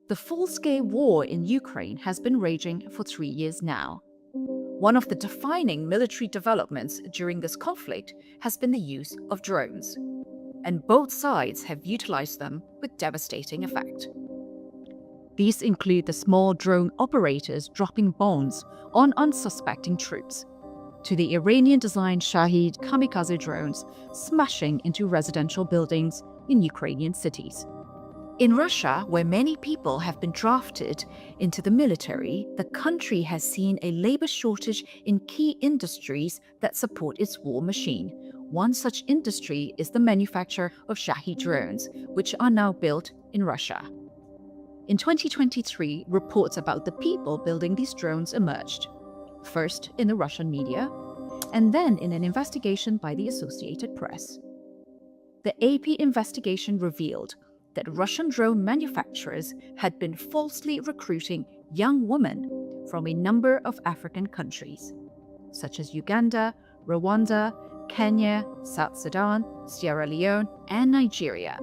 The full-scale war in Ukraine has been raging for 3 years now. One of the defining military developments during this conflict has been the use of drones, and both sides have utilized them with devastating effect. These include the small drone operators dropping bombs on unsuspecting troops, to the Iranian-designed Shahed kamikaze drones smashing into residential buildings in Ukrainian cities. In Russia, where many people have been drafted into the military, the country has seen a labor shortage in key industries that support its war machine. One such industry is the manufacture of Shahed drones, which are now built in Russia. In 2023, reports about the people building these drones emerged, first in the Russian media, and then in an investigation by the Associated Press. The AP investigation revealed that Russian drone manufacturers had been falsely recruiting young women from a number of African countries, such as Uganda, Rwanda, Kenya, South Sudan, Sierra Leone, and Nigeria,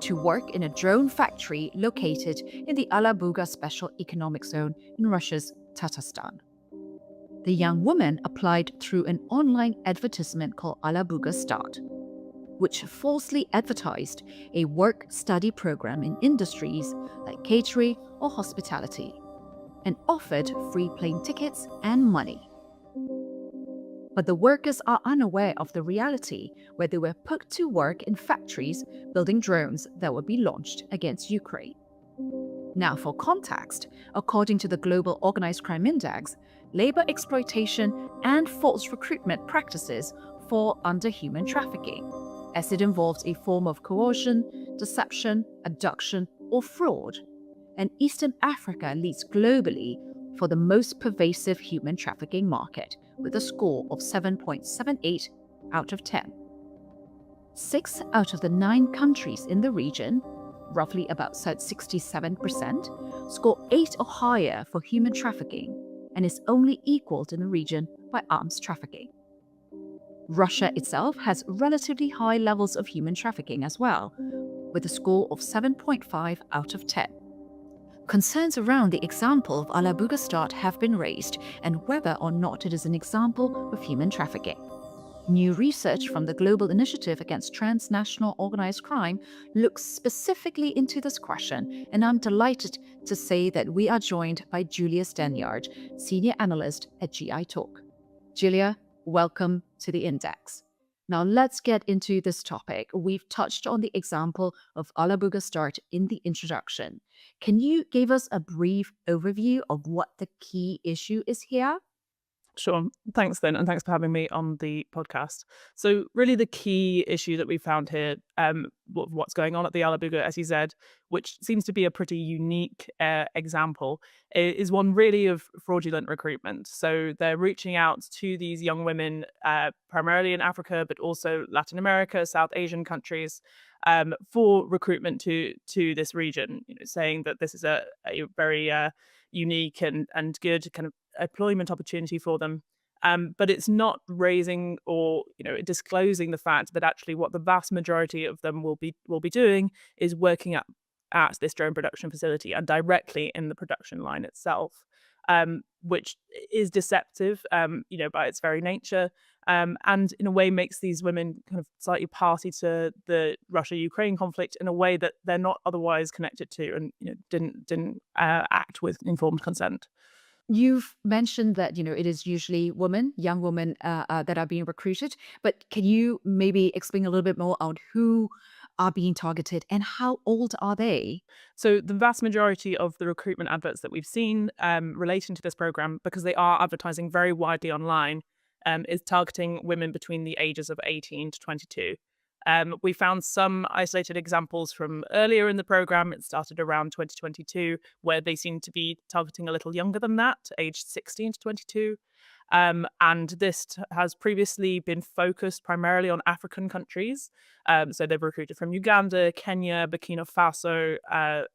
to work in a drone factory located in the Alabuga Special Economic Zone in Russia's Tatarstan. The young woman applied through an online advertisement called Alabuga Start, which falsely advertised a work-study program in industries like catering or hospitality, and offered free plane tickets and money. But the workers are unaware of the reality, where they were put to work in factories building drones that would be launched against Ukraine. Now, for context, according to the Global Organized Crime Index, labor exploitation and false recruitment practices fall under human trafficking, as it involves a form of coercion, deception, abduction, or fraud. And Eastern Africa leads globally for the most pervasive human trafficking market, with a score of 7.78 out of 10. 6 out of the 9 countries in the region, roughly about 67%, score 8 or higher for human trafficking, and is only equaled in the region by arms trafficking. Russia itself has relatively high levels of human trafficking as well, with a score of 7.5 out of 10. Concerns around the example of Alabuga Start have been raised, and whether or not it is an example of human trafficking. New research from the Global Initiative Against Transnational Organized Crime looks specifically into this question, and I'm delighted to say that we are joined by Julia Stanyard, Senior Analyst at GI-TOC. Julia, welcome to the Index. Now let's get into this topic. We've touched on the example of Alabuga Start in the introduction. Can you give us a brief overview of what the key issue is here? Sure. Thanks, Lynn, and thanks for having me on the podcast. So really the key issue that we found here, what's going on at the Alabuga, as you said, which seems to be a pretty unique example, is one really of fraudulent recruitment. So they're reaching out to these young women, primarily in Africa, but also Latin America, South Asian countries, for recruitment to this region, saying that this is a very unique and good kind of employment opportunity for them. But it's not raising or disclosing the fact that actually what the vast majority of them will be doing is working at this drone production facility and directly in the production line itself, which is deceptive, by its very nature, and in a way makes these women kind of slightly party to the Russia-Ukraine conflict in a way that they're not otherwise connected to, and didn't act with informed consent. You've mentioned that, it is usually women, young women that are being recruited, but can you maybe explain a little bit more on who are being targeted and how old are they? So the vast majority of the recruitment adverts that we've seen relating to this program, because they are advertising very widely online, is targeting women between the ages of 18 to 22. We found some isolated examples from earlier in the program. It started around 2022, where they seem to be targeting a little younger than that, aged 16 to 22. And this has previously been focused primarily on African countries. So they've recruited from Uganda, Kenya, Burkina Faso,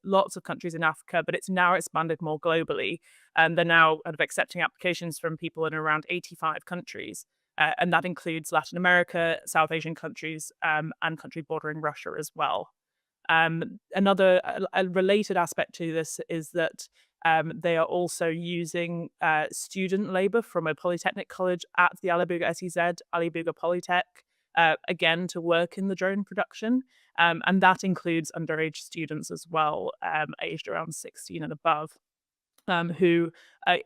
lots of countries in Africa, but it's now expanded more globally. And they're now kind of accepting applications from people in around 85 countries. And that includes Latin America, South Asian countries, and countries bordering Russia as well. Another a related aspect to this is that they are also using student labour from a polytechnic college at the Alabuga SEZ, Alabuga Polytech, again to work in the drone production. And that includes underage students as well, aged around 16 and above, who,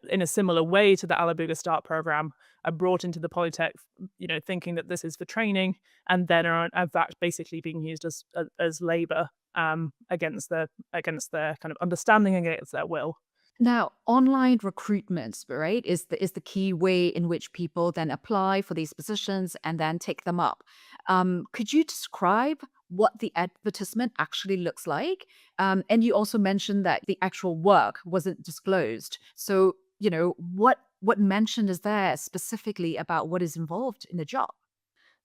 in a similar way to the Alabuga Start program, are brought into the Polytech, thinking that this is for training, and then are in fact basically being used as labour, against their kind of understanding and against their will. Now, online recruitment, right, is the key way in which people then apply for these positions and then take them up. Could you describe what the advertisement actually looks like? And you also mentioned that the actual work wasn't disclosed. So, what mention is there specifically about what is involved in the job?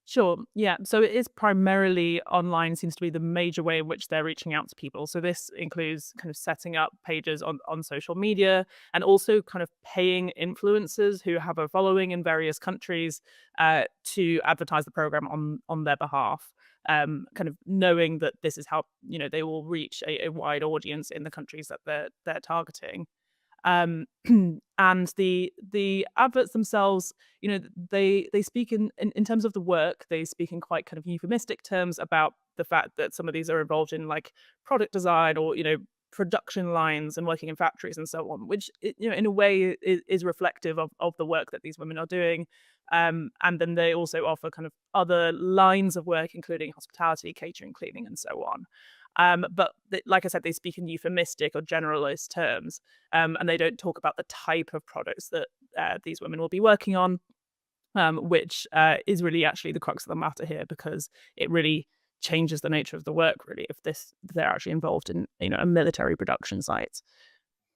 Sure. Yeah. So it is primarily online, seems to be the major way in which they're reaching out to people. So this includes kind of setting up pages on social media, and also kind of paying influencers who have a following in various countries to advertise the program on their behalf. Kind of knowing that this is how they will reach a wide audience in the countries that they're targeting. Um, and the adverts themselves, they speak in terms of the work, they speak in quite kind of euphemistic terms about the fact that some of these are involved in like product design, or production lines and working in factories and so on, which in a way is reflective of the work that these women are doing. And then they also offer kind of other lines of work, including hospitality, catering, cleaning, and so on. Like I said, they speak in euphemistic or generalist terms, and they don't talk about the type of products that these women will be working on, which is really actually the crux of the matter here, because it really changes the nature of the work, really, if they're actually involved in a military production site.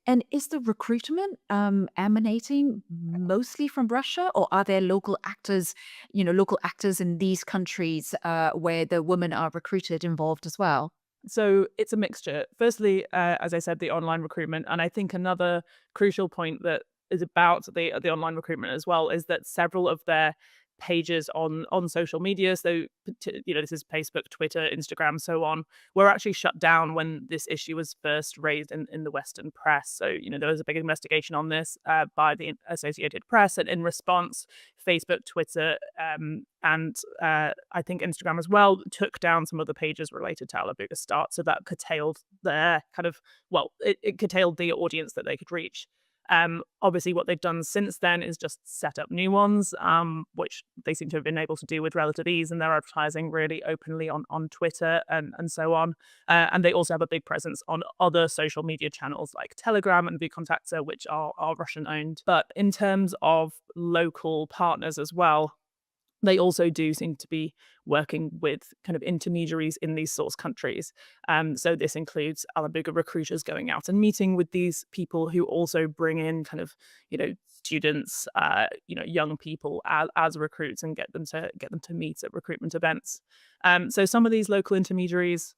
And is the recruitment emanating mostly from Russia, or are there local actors in these countries where the women are recruited involved as well? So it's a mixture. Firstly, as I said, the online recruitment, and I think another crucial point that is about the online recruitment as well is that several of their pages on social media, so this is Facebook, Twitter, Instagram, so on, were actually shut down when this issue was first raised in the Western press. So there was a big investigation on this by the Associated Press, and in response, Facebook, Twitter, and I think Instagram as well took down some of the pages related to Alabuga Start, so that curtailed their kind of it curtailed the audience that they could reach. Obviously, what they've done since then is just set up new ones, which they seem to have been able to do with relative ease, and they're advertising really openly on Twitter and so on. And they also have a big presence on other social media channels like Telegram and VKontakte, which are Russian owned. But in terms of local partners as well, they also do seem to be working with kind of intermediaries in these source countries. So this includes Alabuga recruiters going out and meeting with these people, who also bring in kind of, students, young people as recruits, and get them to meet at recruitment events. So some of these local intermediaries,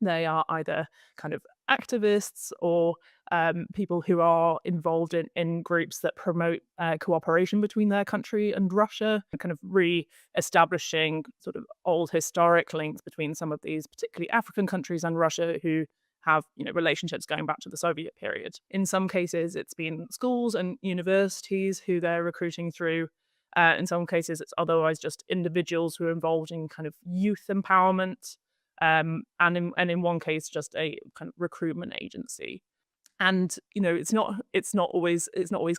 they are either kind of activists, or people who are involved in groups that promote cooperation between their country and Russia, and kind of re-establishing sort of old historic links between some of these, particularly African countries, and Russia, who have relationships going back to the Soviet period. In some cases, it's been schools and universities who they're recruiting through. In some cases, it's otherwise just individuals who are involved in kind of youth empowerment, and in one case, just a kind of recruitment agency. And it's not always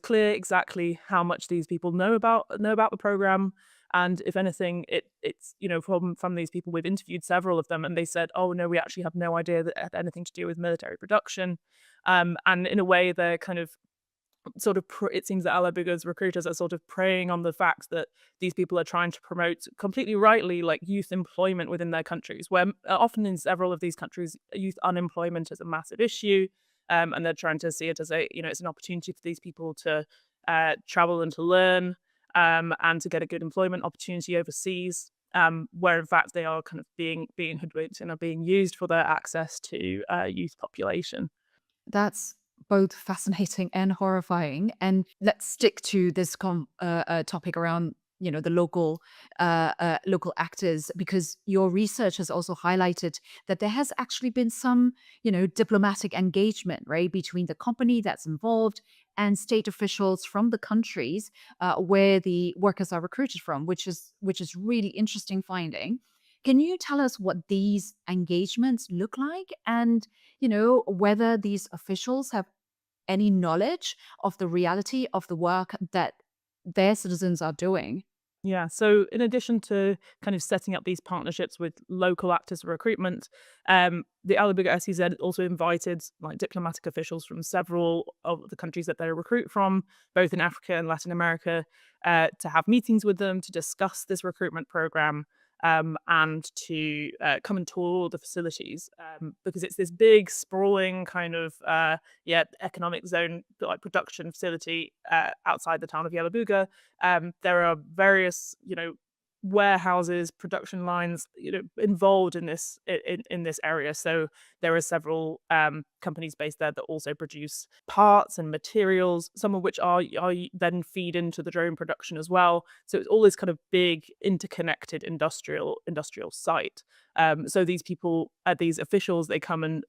clear exactly how much these people know about the program. And if anything, it's from these people, we've interviewed several of them, and they said, "Oh no, we actually have no idea that it had anything to do with military production." And in a way, they're kind of sort of it seems that Alabuga's recruiters are sort of preying on the fact that these people are trying to promote, completely rightly, like youth employment within their countries, where often in several of these countries, youth unemployment is a massive issue. And they're trying to see it as it's an opportunity for these people to travel and to learn, and to get a good employment opportunity overseas. Where in fact they are kind of being hoodwinked and are being used for their access to youth population. That's both fascinating and horrifying. And let's stick to this topic around the local actors, because your research has also highlighted that there has actually been some diplomatic engagement, right, between the company that's involved and state officials from the countries where the workers are recruited from, which is really interesting finding. Can you tell us what these engagements look like, and whether these officials have any knowledge of the reality of the work that their citizens are doing? Yeah. So, in addition to kind of setting up these partnerships with local actors for recruitment, the Alabuga SEZ also invited like diplomatic officials from several of the countries that they recruit from, both in Africa and Latin America, to have meetings with them to discuss this recruitment program. And to come and tour the facilities, because it's this big, sprawling kind of economic zone like production facility outside the town of Yalabuga. There are various, warehouses, production lines, involved in this area. So there are several companies based there that also produce parts and materials, some of which are then feed into the drone production as well. So it's all this kind of big interconnected industrial site. So these people, these officials, they come and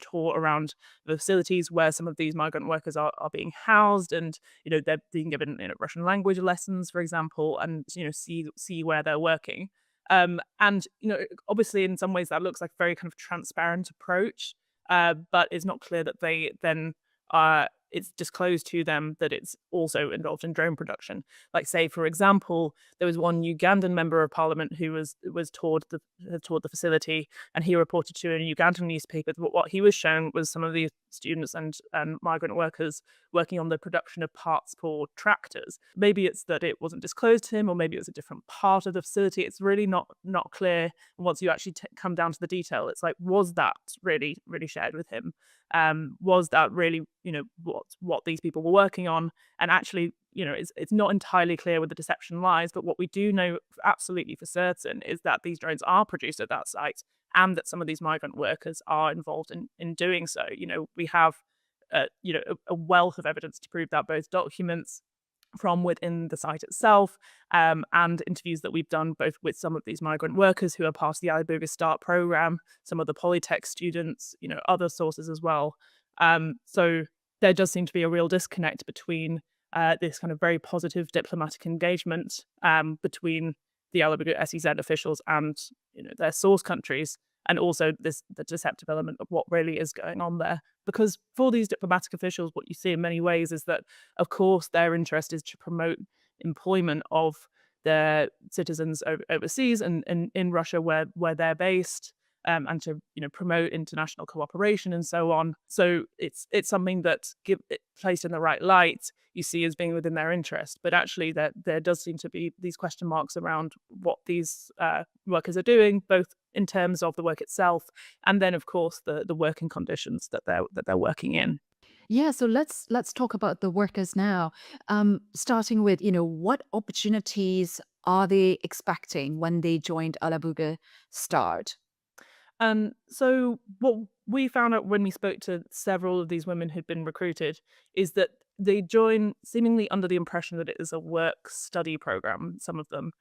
tour around the facilities where some of these migrant workers are being housed, and they're being given Russian language lessons, for example, and see where they're working. And obviously, in some ways, that looks like a very kind of transparent approach, but it's not clear that they then it's disclosed to them that it's also involved in drone production. Like, say, for example, there was one Ugandan member of parliament who had toured the facility, and he reported to a Ugandan newspaper that what he was shown was some of these students and migrant workers working on the production of parts for tractors. Maybe it's that it wasn't disclosed to him, or maybe it was a different part of the facility. It's really not clear. Once you actually come down to the detail, it's like, was that really shared with him? Was that really what these people were working on? And actually, it's not entirely clear where the deception lies, but what we do know absolutely for certain is that these drones are produced at that site, and that some of these migrant workers are involved in doing so. We have a wealth of evidence to prove that, both documents from within the site itself, and interviews that we've done both with some of these migrant workers who are part of the Alabuga Start program, some of the Polytech students, other sources as well. So there does seem to be a real disconnect between this kind of very positive diplomatic engagement between the Alabuga SEZ officials and their source countries, and also the deceptive element of what really is going on there. Because for these diplomatic officials, what you see in many ways is that, of course, their interest is to promote employment of their citizens overseas and in Russia, where they're based, and to promote international cooperation and so on. So it's something that, placed in the right light, you see as being within their interest. But actually, there does seem to be these question marks around what these workers are doing, both in terms of the work itself, and then, of course, the working conditions that they're working in. Yeah, so let's talk about the workers now. Starting with, what opportunities are they expecting when they joined Alabuga Start? So what we found out when we spoke to several of these women who'd been recruited is that they join seemingly under the impression that it is a work study program. Some of them,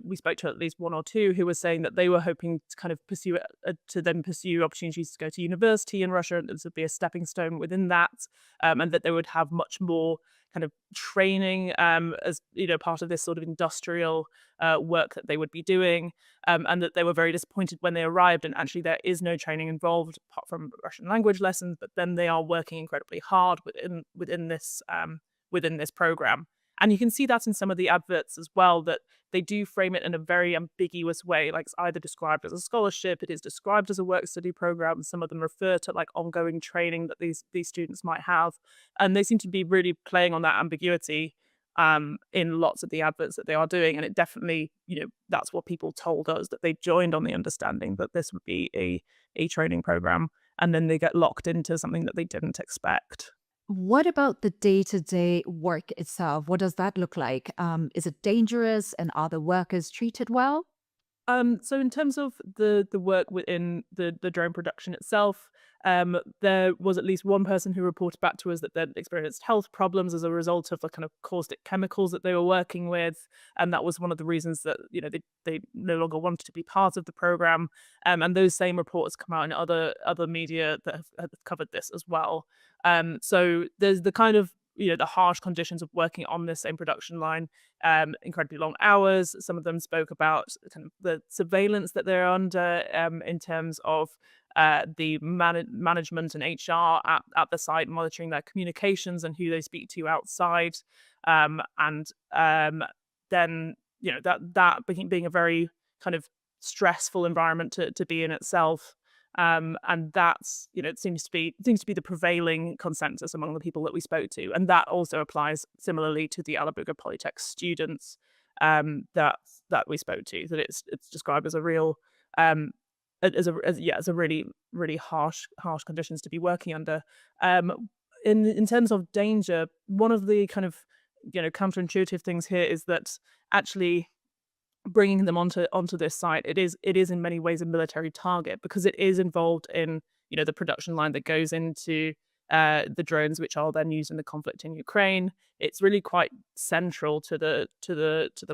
we spoke to at least one or two who were saying that they were hoping to kind of pursue it, to then pursue opportunities to go to university in Russia, and this would be a stepping stone within that, and that they would have much more kind of training as part of this sort of industrial work that they would be doing, and that they were very disappointed when they arrived, and actually there is no training involved apart from Russian language lessons, but then they are working incredibly hard within this program. And you can see that in some of the adverts as well, that they do frame it in a very ambiguous way. Like, it's either described as a scholarship, it is described as a work study program. Some of them refer to like ongoing training that these students might have. And they seem to be really playing on that ambiguity in lots of the adverts that they are doing. And it definitely, that's what people told us, that they joined on the understanding that this would be a training program. And then they get locked into something that they didn't expect. What about the day-to-day work itself? What does that look like? Is it dangerous, and are the workers treated well? So in terms of the work within the drone production itself, There was at least one person who reported back to us that they'd experienced health problems as a result of the kind of caustic chemicals that they were working with, and that was one of the reasons that they no longer wanted to be part of the program. And those same reports come out in other media that have covered this as well. So there's the kind of the harsh conditions of working on this same production line, incredibly long hours. Some of them spoke about kind of the surveillance that they're under, in terms of the management and HR at the site, monitoring their communications and who they speak to outside. And then being a very kind of stressful environment to be in itself. And that's it seems to be the prevailing consensus among the people that we spoke to, and that also applies similarly to the Alabuga Polytech students that we spoke to. That it's described as a real as a really harsh conditions to be working under. In terms of danger, one of the kind of counterintuitive things here is that actually bringing them onto this site, it is in many ways a military target, because it is involved in the production line that goes into the drones, which are then used in the conflict in Ukraine. It's really quite central to the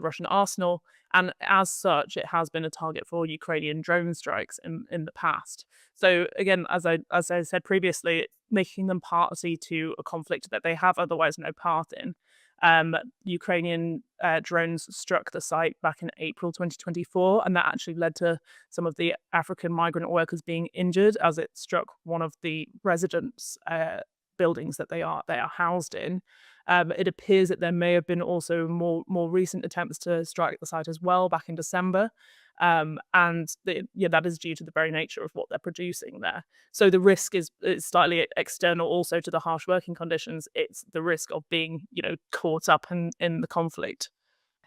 Russian arsenal, and as such, it has been a target for Ukrainian drone strikes in the past. So again, as I said previously, making them party to a conflict that they have otherwise no part in. Ukrainian drones struck the site back in April 2024, and that actually led to some of the African migrant workers being injured as it struck one of the residence buildings that they are housed in. It appears that there may have been also more recent attempts to strike the site as well back in December. That is due to the very nature of what they're producing there. So the risk is slightly external also to the harsh working conditions. It's the risk of being, caught up in the conflict.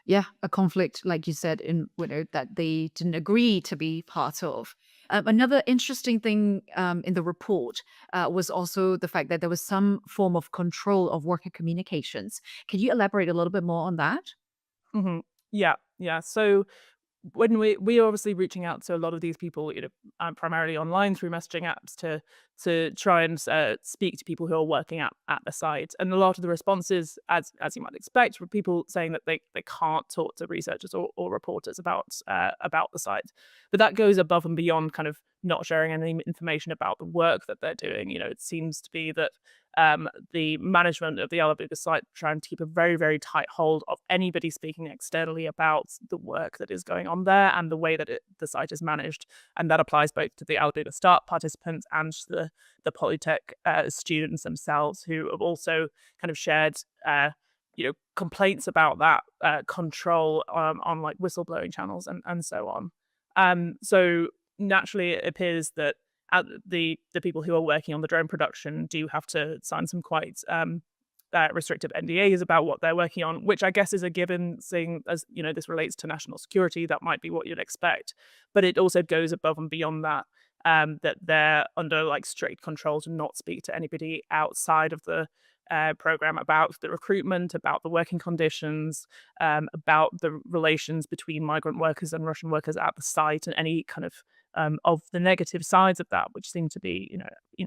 Yeah, a conflict, like you said, that they didn't agree to be part of. Another interesting thing in the report was also the fact that there was some form of control of worker communications. Can you elaborate a little bit more on that? Hmm. Yeah. So when we are obviously reaching out to a lot of these people, primarily online through messaging apps to try and speak to people who are working at the site, and a lot of the responses, as you might expect, were people saying that they can't talk to researchers or reporters about the site. But that goes above and beyond kind of not sharing any information about the work that they're doing. It seems to be that the management of the Alabuga site trying to keep a very, very tight hold of anybody speaking externally about the work that is going on there and the way that the site is managed. And that applies both to the Alabuga Start participants and the Polytech students themselves, who have also kind of shared complaints about that control on like whistleblowing channels and so on. So naturally, it appears that the people who are working on the drone production do have to sign some quite restrictive NDAs about what they're working on, which I guess is a given, seeing as this relates to national security. That might be what you'd expect, but it also goes above and beyond that. That they're under like strict control to not speak to anybody outside of the program about the recruitment, about the working conditions, about the relations between migrant workers and Russian workers at the site, and any kind of the negative sides of that, which seem to be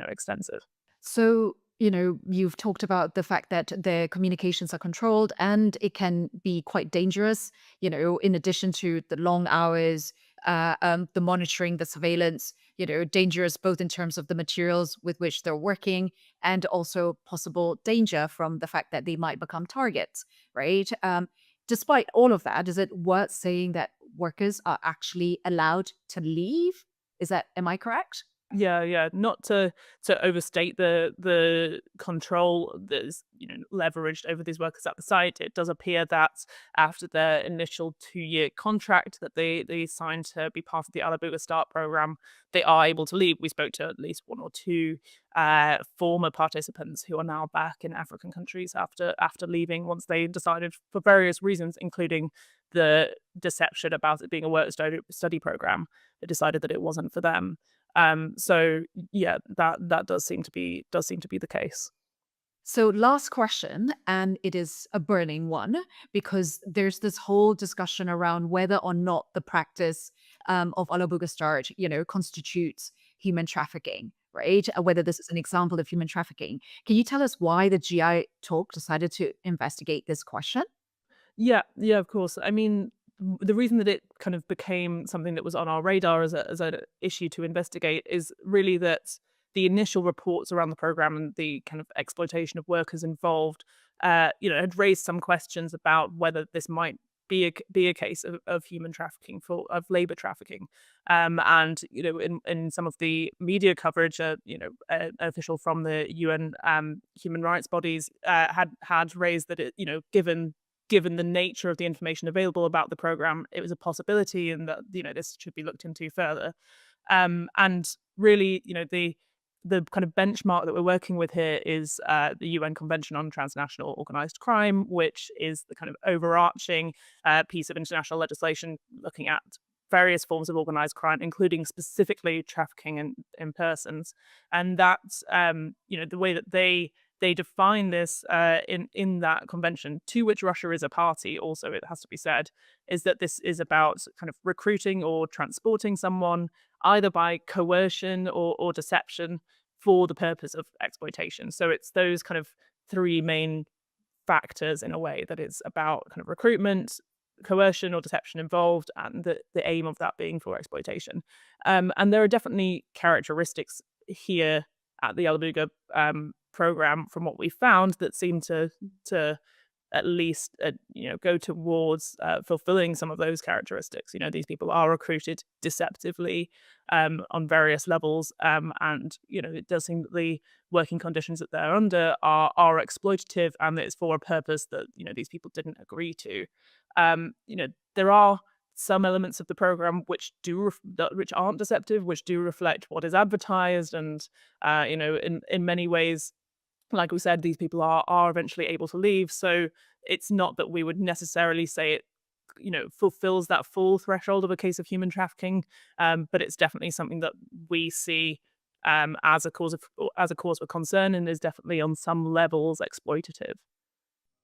extensive. So, you've talked about the fact that their communications are controlled and it can be quite dangerous, in addition to the long hours, the monitoring, the surveillance, dangerous both in terms of the materials with which they're working and also possible danger from the fact that they might become targets, right? Despite all of that, is it worth saying that workers are actually allowed to leave? Am I correct? Yeah. Not to overstate the control that is leveraged over these workers at the site. It does appear that after their initial 2-year contract that they signed to be part of the Alabuga Start program, they are able to leave. We spoke to at least one or two former participants who are now back in African countries after leaving once they decided, for various reasons, including the deception about it being a work study program, they decided that it wasn't for them. So yeah, that does seem to be the case. So, last question, and it is a burning one because there's this whole discussion around whether or not the practice of Alabuga Start, constitutes human trafficking, right? Whether this is an example of human trafficking. Can you tell us why the GI-TOC decided to investigate this question? Yeah, yeah, of course. I mean, the reason that it kind of became something that was on our radar as an issue to investigate is really that the initial reports around the program and the kind of exploitation of workers involved, had raised some questions about whether this might be a case of human trafficking of labor trafficking, and in some of the media coverage, an official from the UN human rights bodies had raised that given the nature of the information available about the program, it was a possibility, and that this should be looked into further. And really, the kind of benchmark that we're working with here is the UN Convention on Transnational Organized Crime, which is the kind of overarching piece of international legislation looking at various forms of organized crime, including specifically trafficking in persons. And that's the way that they define this in that convention, to which Russia is a party, also, it has to be said, is that this is about kind of recruiting or transporting someone either by coercion or deception for the purpose of exploitation. So it's those kind of three main factors, in a way, that it's about kind of recruitment, coercion or deception involved, and the aim of that being for exploitation. And there are definitely characteristics here at the Alabuga program, from what we found, that seem to at least go towards fulfilling some of those characteristics. These people are recruited deceptively on various levels, and it does seem that the working conditions that they're under are exploitative, and that it's for a purpose that these people didn't agree to. There are some elements of the program which aren't deceptive, which do reflect what is advertised, and in many ways, like we said, these people are eventually able to leave. So it's not that we would necessarily say it fulfills that full threshold of a case of human trafficking, but it's definitely something that we see as a cause for concern, and is definitely on some levels exploitative.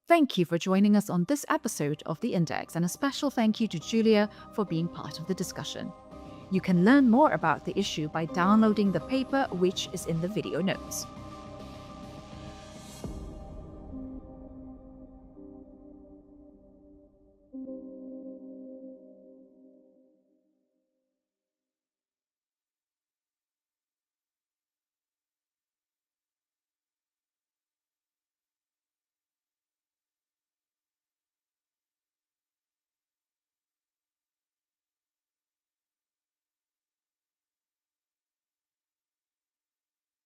Thank you for joining us on this episode of The Index, and a special thank you to Julia for being part of the discussion. You can learn more about the issue by downloading the paper, which is in the video notes.